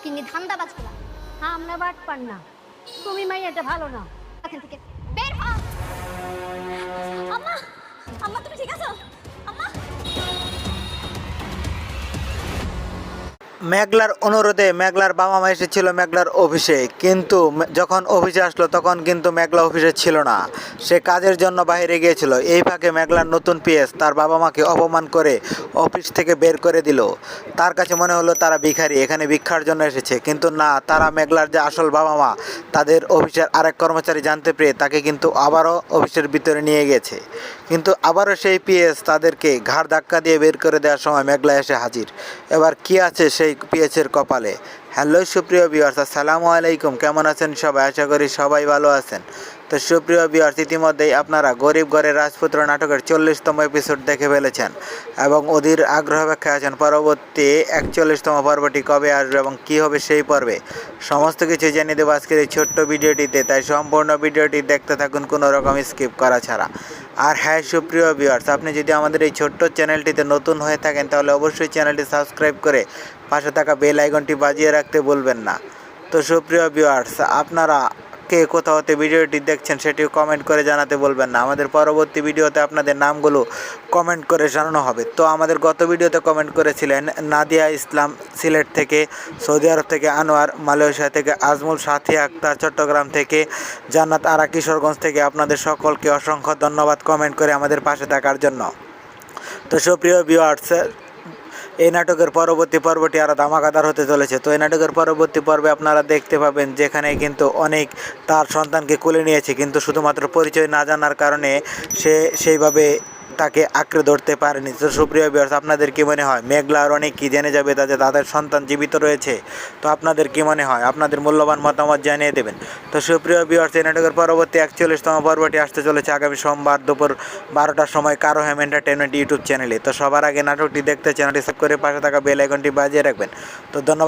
ফকিন্নি ধান্দাবাজগুলা। আমরা বাট পান না, তুমি মাইয়াটা ভালো না। এখান থেকে বের হ। আম্মা, আম্মা তুমি ঠিক আছো? আম্মা। মেঘলার অনুরোধে মেঘলার বাবা মা এসেছিল মেঘলার অফিসে, কিন্তু যখন অফিসে আসলো তখন কিন্তু মেঘলা অফিসে ছিল না, সে কাজের জন্য বাইরে গিয়েছিল। এই ফাঁকে মেঘলার নতুন পিএস তার বাবা মাকে অপমান করে অফিস থেকে বের করে দিল। তার কাছে মনে হলো তারা ভিখারি, এখানে ভিক্ষার জন্য এসেছে, কিন্তু না, তারা মেঘলার যে আসল বাবা মা তাদের অফিসের আরেক কর্মচারী জানতে পেরে তাকে কিন্তু আবারও অফিসের ভিতরে নিয়ে গেছে। কিন্তু আবারও সেই পিএস তাদেরকে ঘাড় ধাক্কা দিয়ে বের করে দেওয়ার সময় মেঘলা এসে হাজির। এবার কি আছে সেই পিএসের কপালে? হ্যালো সুপ্রিয় ভিউয়ার্স, আসসালামু আলাইকুম। কেমন আছেন সবাই? আশা করি সবাই ভালো আছেন। তো সুপ্রিয় ভিউয়ার্স, ইতিমধ্যেই আপনারা গরিব ঘরের রাজপুত্র নাটকের 40তম এপিসোড দেখে ফেলেছেন এবং অধীর আগ্রহ অপেক্ষায় আছেন পরবর্তী 41তম পর্বটি কবে আসবে এবং কী হবে সেই পর্বে। সমস্ত কিছু জেনে দেবো আজকের এই ছোট্ট ভিডিওটিতে, তাই সম্পূর্ণ ভিডিওটি দেখতে থাকুন কোনো রকম স্কিপ করা ছাড়া। আর হ্যাঁ সুপ্রিয় ভিউয়ার্স, আপনি যদি আমাদের এই ছোট্ট চ্যানেলটিতে নতুন হয়ে থাকেন তাহলে অবশ্যই চ্যানেলটি সাবস্ক্রাইব করে পাশে থাকা বেল আইকনটি বাজিয়ে রাখতে ভুলবেন না। তো সুপ্রিয় ভিউয়ার্স, আপনারা কে কোথা হতে ভিডিওটি দেখছেন সেটিও কমেন্ট করে জানাতে বলবেন না। আমাদের পরবর্তী ভিডিওতে আপনাদের নামগুলো কমেন্ট করে জানানো হবে। তো আমাদের গত ভিডিওতে কমেন্ট করেছিলেন নাদিয়া ইসলাম সিলেট থেকে, সৌদি আরব থেকে আনোয়ার, মালয়েশিয়া থেকে আজমুল, সাথী আক্তার চট্টগ্রাম থেকে, জান্নাত আরা কিশোরগঞ্জ থেকে। আপনাদের সকলকে অসংখ্য ধন্যবাদ কমেন্ট করে আমাদের পাশে থাকার জন্য। তো সুপ্রিয় ভিউয়ার্স, এই নাটকের পরবর্তী পর্বটি আরও ধামাকাদার হতে চলেছে। তো এই নাটকের পরবর্তী পর্বে আপনারা দেখতে পাবেন যেখানে কিন্তু অনেক তার সন্তানকে কোলে নিয়েছে, কিন্তু শুধুমাত্র পরিচয় না জানার কারণে সে সেইভাবে তাকে আঁকড়ে ধরতে পারেনি। তো সুপ্রিয় ভিউয়ার্স, আপনাদের কী মনে হয় মেঘলা আর অনেক কী জেনে যাবে তাতে তাদের সন্তান জীবিত রয়েছে? তো আপনাদের কী মনে হয়? আপনাদের মূল্যবান মতামত জানিয়ে দেবেন। তো সুপ্রিয় ভিউয়ার্স, এই নাটকের পরবর্তী 41তম পর্বটি আসতে চলেছে আগামী সোমবার দুপুর 12টার সময় কারো হেম এন্টারটেনমেন্ট ইউটিউব চ্যানেলে। তো সবার আগে নাটকটি দেখতে চ্যানেলটি সাবস্ক্রাইব করে পাশে থাকা বেল আইকনটি বাজিয়ে রাখবেন। তো ধন্যবাদ।